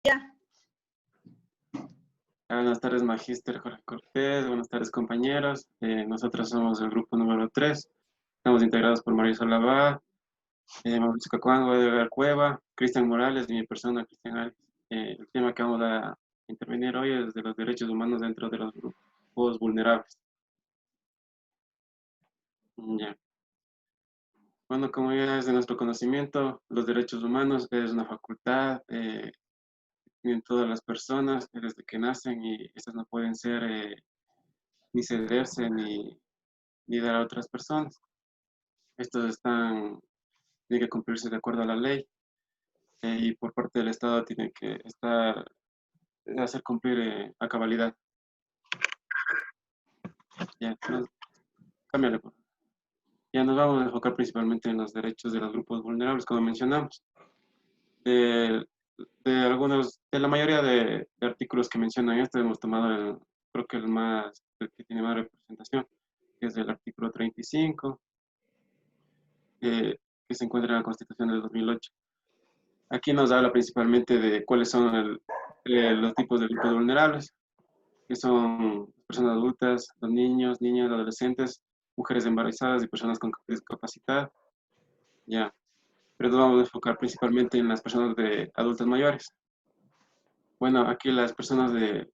Ya. Buenas tardes, Magíster Jorge Cortés. Buenas tardes, compañeros. Nosotros somos el grupo número 3. Estamos integrados por Marisol Abad, Mauricio Cacuango, Edgar Cueva, Cristian Morales y mi persona, Cristian Arias. El tema que vamos a intervenir hoy es de los derechos humanos dentro de los grupos vulnerables. Ya. Bueno, como ya es de nuestro conocimiento, los derechos humanos es una facultad en todas las personas desde que nacen y estas no pueden ser ni cederse ni dar a otras personas. Estos tienen que cumplirse de acuerdo a la ley y por parte del Estado tiene que hacer cumplir a cabalidad. Ya, cámbiale, por favor. Ya nos vamos a enfocar principalmente en los derechos de los grupos vulnerables, como mencionamos. De la mayoría de artículos que mencionan esto, hemos tomado creo que el que tiene más representación, que es el artículo 35, que se encuentra en la Constitución del 2008. Aquí nos habla principalmente de cuáles son los tipos de grupos vulnerables, que son personas adultas, los niños, niñas, adolescentes, mujeres embarazadas y personas con discapacidad. Ya, pero nos vamos a enfocar principalmente en las personas de adultos mayores. Bueno, aquí las personas de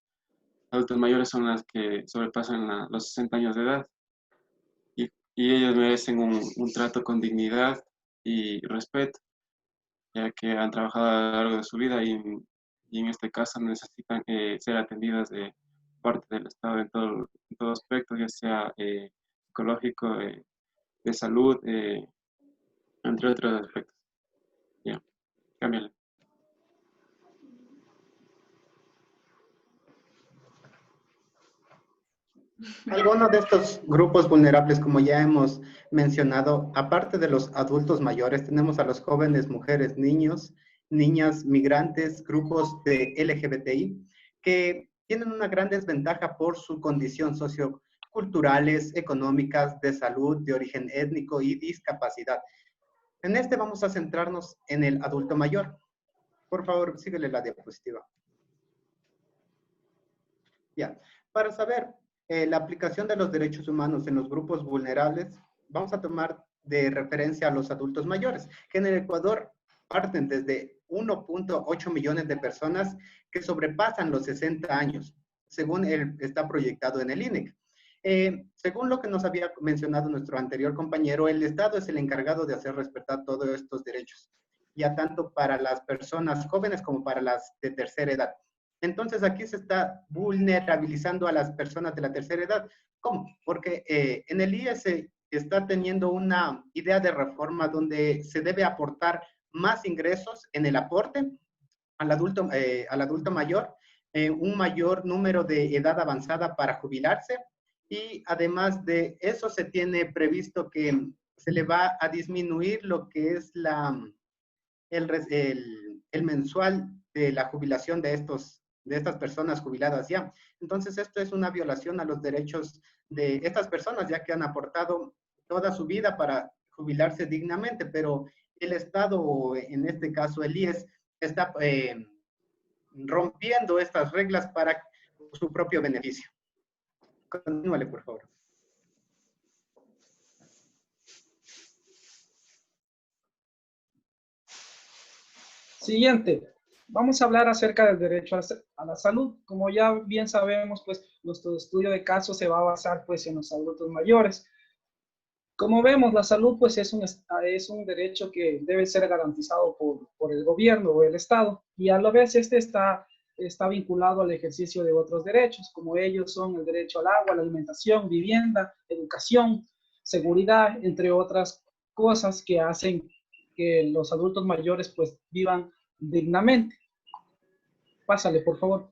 adultos mayores son las que sobrepasan los 60 años de edad y ellos merecen un trato con dignidad y respeto, ya que han trabajado a lo largo de su vida y en este caso necesitan ser atendidas de parte del Estado en todo aspecto, ya sea psicológico, de salud, entre otros aspectos. Ya, cámbiale. Algunos de estos grupos vulnerables, como ya hemos mencionado, aparte de los adultos mayores, tenemos a los jóvenes, mujeres, niños, niñas, migrantes, grupos de LGBTI, que tienen una gran desventaja por su condición socioculturales, económicas, de salud, de origen étnico y discapacidad. En este vamos a centrarnos en el adulto mayor. Por favor, síguele la diapositiva. Ya, para saber la aplicación de los derechos humanos en los grupos vulnerables, vamos a tomar de referencia a los adultos mayores, que en el Ecuador parten desde 1.8 millones de personas que sobrepasan los 60 años, según está proyectado en el INEC. Según lo que nos había mencionado nuestro anterior compañero, el Estado es el encargado de hacer respetar todos estos derechos, ya tanto para las personas jóvenes como para las de tercera edad. Entonces aquí se está vulnerabilizando a las personas de la tercera edad. ¿Cómo? Porque en el IES se está teniendo una idea de reforma donde se debe aportar más ingresos en el aporte al adulto mayor, un mayor número de edad avanzada para jubilarse y además de eso se tiene previsto que se le va a disminuir lo que es el mensual de la jubilación de estas personas jubiladas ya. Entonces, esto es una violación a los derechos de estas personas, ya que han aportado toda su vida para jubilarse dignamente, pero el Estado, en este caso el IES, está rompiendo estas reglas para su propio beneficio. Continúale, por favor. Siguiente, vamos a hablar acerca del derecho a la salud. Como ya bien sabemos, pues nuestro estudio de casos se va a basar pues en los adultos mayores. Como vemos, la salud pues es un derecho que debe ser garantizado por el gobierno o el Estado y a la vez este está vinculado al ejercicio de otros derechos, como ellos son el derecho al agua, la alimentación, vivienda, educación, seguridad, entre otras cosas que hacen que los adultos mayores pues vivan dignamente. Pásale, por favor.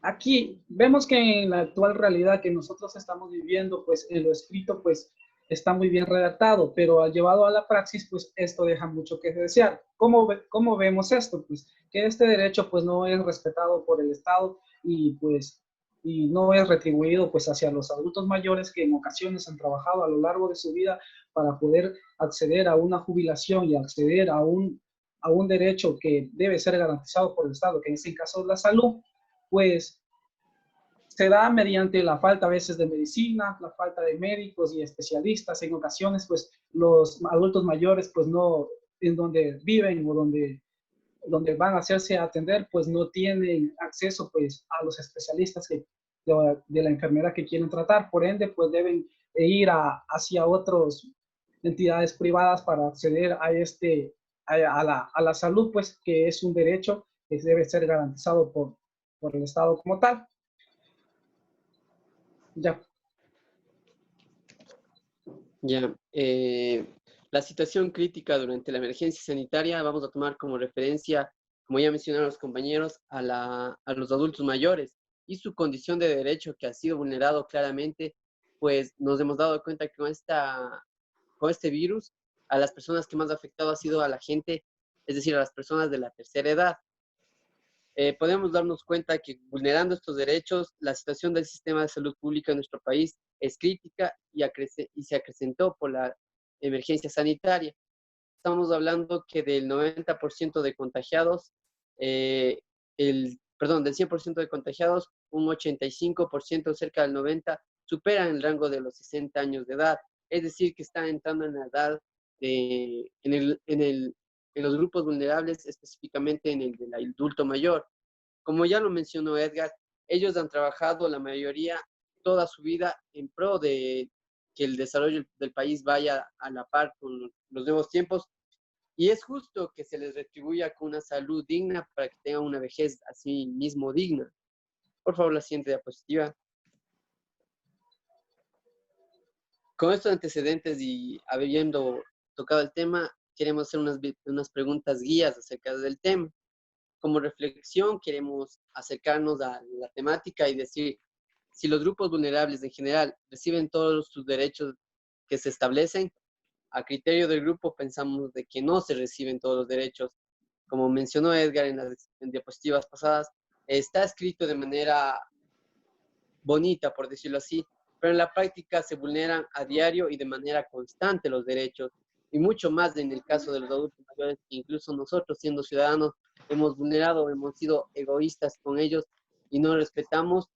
Aquí vemos que en la actual realidad que nosotros estamos viviendo, pues en lo escrito, pues está muy bien redactado, pero llevado a la praxis, pues esto deja mucho que desear. ¿Cómo vemos esto? Pues que este derecho pues no es respetado por el Estado y no es retribuido pues hacia los adultos mayores que en ocasiones han trabajado a lo largo de su vida para poder acceder a una jubilación y acceder a a un derecho que debe ser garantizado por el Estado, que en este caso es la salud, pues se da mediante la falta a veces de medicina, la falta de médicos y especialistas. En ocasiones, pues los adultos mayores, pues no, en donde viven o donde van a hacerse atender, pues no tienen acceso pues a los especialistas de la enfermedad que quieren tratar. Por ende, pues deben ir hacia otras entidades privadas para acceder a la salud, pues que es un derecho que debe ser garantizado por el Estado como tal. Ya. Ya. La situación crítica durante la emergencia sanitaria vamos a tomar como referencia, como ya mencionaron los compañeros, a los adultos mayores y su condición de derecho que ha sido vulnerado claramente, pues nos hemos dado cuenta que con este virus, a las personas que más ha afectado ha sido a la gente, es decir, a las personas de la tercera edad. Podemos darnos cuenta que vulnerando estos derechos, la situación del sistema de salud pública en nuestro país es crítica y se acrecentó por la emergencia sanitaria. Estamos hablando que del 90% de contagiados, del 100% de contagiados, un 85%, cerca del 90%, superan el rango de los 60 años de edad. Es decir, que están entrando en la edad, en los grupos vulnerables, específicamente en el del adulto mayor. Como ya lo mencionó Edgar, ellos han trabajado la mayoría toda su vida en pro de que el desarrollo del país vaya a la par con los nuevos tiempos y es justo que se les retribuya con una salud digna para que tengan una vejez así mismo digna. Por favor, la siguiente diapositiva. Con estos antecedentes y habiendo tocado el tema, queremos hacer unas preguntas guías acerca del tema. Como reflexión, queremos acercarnos a la temática y decir si los grupos vulnerables en general reciben todos sus derechos que se establecen. A criterio del grupo pensamos de que no se reciben todos los derechos. Como mencionó Edgar en las diapositivas pasadas, está escrito de manera bonita, por decirlo así, pero en la práctica se vulneran a diario y de manera constante los derechos, y mucho más en el caso de los adultos mayores, que incluso nosotros siendo ciudadanos hemos vulnerado, hemos sido egoístas con ellos y no respetamos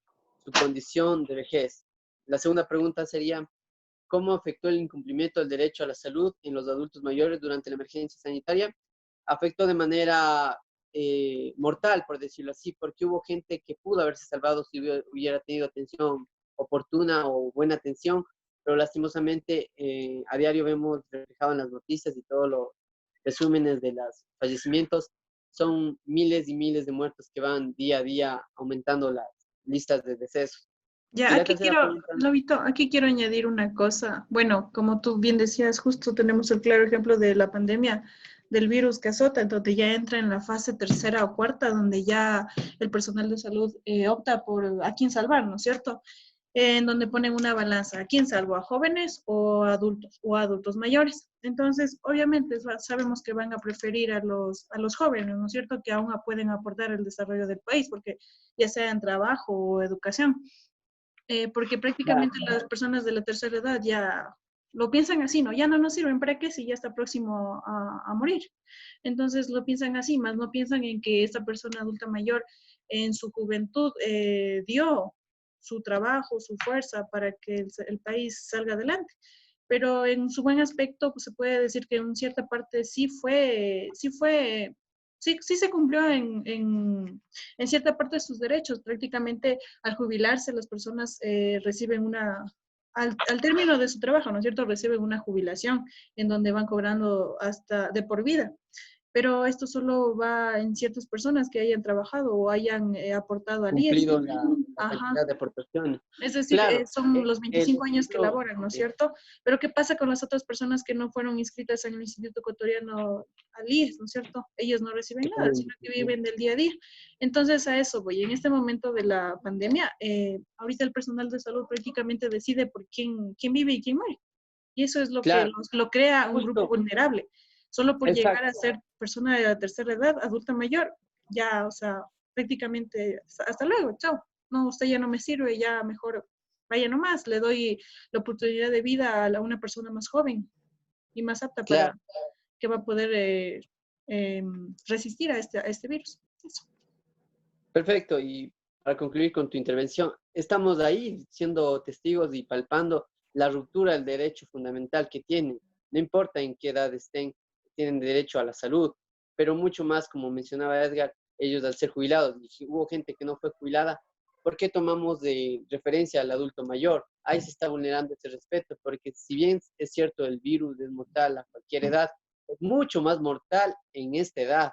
su condición de vejez. La segunda pregunta sería, ¿cómo afectó el incumplimiento del derecho a la salud en los adultos mayores durante la emergencia sanitaria? Afectó de manera mortal, por decirlo así, porque hubo gente que pudo haberse salvado si hubiera tenido atención oportuna o buena atención, pero lastimosamente a diario vemos reflejado en las noticias y todos los resúmenes de los fallecimientos, son miles y miles de muertos que van día a día aumentando las listas de decesos. Ya, Lobito, aquí quiero añadir una cosa. Bueno, como tú bien decías, justo tenemos el claro ejemplo de la pandemia del virus que azota, entonces ya entra en la fase tercera o cuarta, donde ya el personal de salud opta por a quién salvar, ¿no es cierto? En donde ponen una balanza, ¿a quién salvo? ¿A jóvenes o a adultos mayores? Entonces, obviamente sabemos que van a preferir a los jóvenes, ¿no es cierto? Que aún pueden aportar el desarrollo del país, porque ya sea en trabajo o educación. Porque prácticamente las personas de la tercera edad ya lo piensan así, ¿no? Ya no nos sirven para qué si ya está próximo a morir. Entonces lo piensan así, más no piensan en que esta persona adulta mayor en su juventud dio su trabajo, su fuerza para que el país salga adelante. Pero en su buen aspecto, pues se puede decir que en cierta parte sí se cumplió en cierta parte de sus derechos. Prácticamente al jubilarse las personas reciben al término de su trabajo, ¿no es cierto? Reciben una jubilación en donde van cobrando hasta de por vida. Pero esto solo va en ciertas personas que hayan trabajado o hayan aportado al IES. Cumplido la cantidad de aportaciones. Es decir, claro, son los 25 años que laboran, ¿no es cierto? Pero ¿qué pasa con las otras personas que no fueron inscritas en el Instituto Ecuatoriano al IES, ¿no es cierto? Ellos no reciben nada, sino que viven del día a día. Entonces, a eso voy. En este momento de la pandemia, ahorita el personal de salud prácticamente decide por quién vive y quién muere. Y eso es lo que lo crea un grupo vulnerable. Solo por llegar a ser persona de la tercera edad, adulta mayor, ya, o sea, prácticamente, hasta luego, chao. No, usted ya no me sirve, ya mejor vaya nomás, le doy la oportunidad de vida a una persona más joven y más apta para que va a poder resistir a este virus. Eso. Perfecto. Y para concluir con tu intervención, estamos ahí siendo testigos y palpando la ruptura del derecho fundamental que tienen. No importa en qué edad estén, tienen derecho a la salud, pero mucho más, como mencionaba Edgar, ellos al ser jubilados, y si hubo gente que no fue jubilada, ¿por qué tomamos de referencia al adulto mayor? Ahí se está vulnerando ese respeto, porque si bien es cierto el virus es mortal a cualquier edad, es mucho más mortal en esta edad.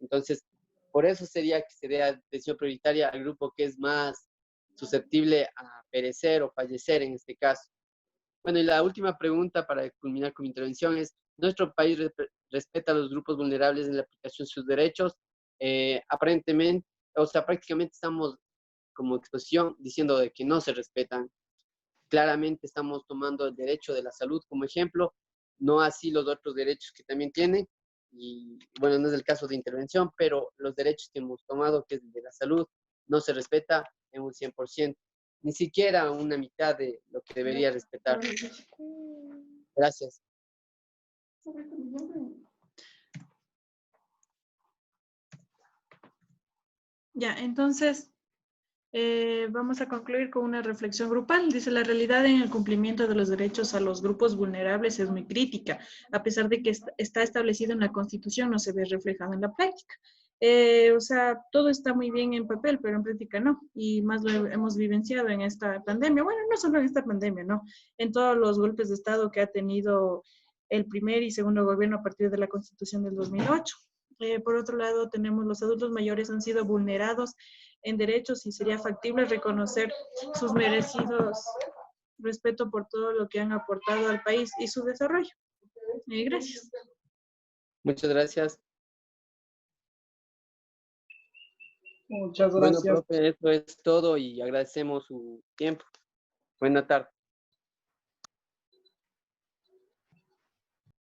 Entonces, por eso sería que se dé atención prioritaria al grupo que es más susceptible a perecer o fallecer en este caso. Bueno, y la última pregunta para culminar con mi intervención es, ¿nuestro país respeta a los grupos vulnerables en la aplicación de sus derechos? Aparentemente, o sea, prácticamente estamos como exposición diciendo de que no se respetan. Claramente estamos tomando el derecho de la salud como ejemplo, no así los otros derechos que también tienen. Y bueno, no es el caso de intervención, pero los derechos que hemos tomado, que es el de la salud, no se respeta en un 100%, ni siquiera una mitad de lo que debería respetar. Gracias. Ya, entonces vamos a concluir con una reflexión grupal. Dice, la realidad en el cumplimiento de los derechos a los grupos vulnerables es muy crítica. A pesar de que está establecido en la Constitución, no se ve reflejado en la práctica. O sea, todo está muy bien en papel, pero en práctica no. Y más lo hemos vivenciado en esta pandemia. Bueno, no solo en esta pandemia, ¿no? En todos los golpes de Estado que ha tenido el primer y segundo gobierno a partir de la Constitución del 2008. Por otro lado, tenemos los adultos mayores han sido vulnerados en derechos y sería factible reconocer sus merecidos respeto por todo lo que han aportado al país y su desarrollo. Gracias. Muchas gracias. Muchas Bueno, gracias. profe, eso es todo y agradecemos su tiempo. Buena tarde.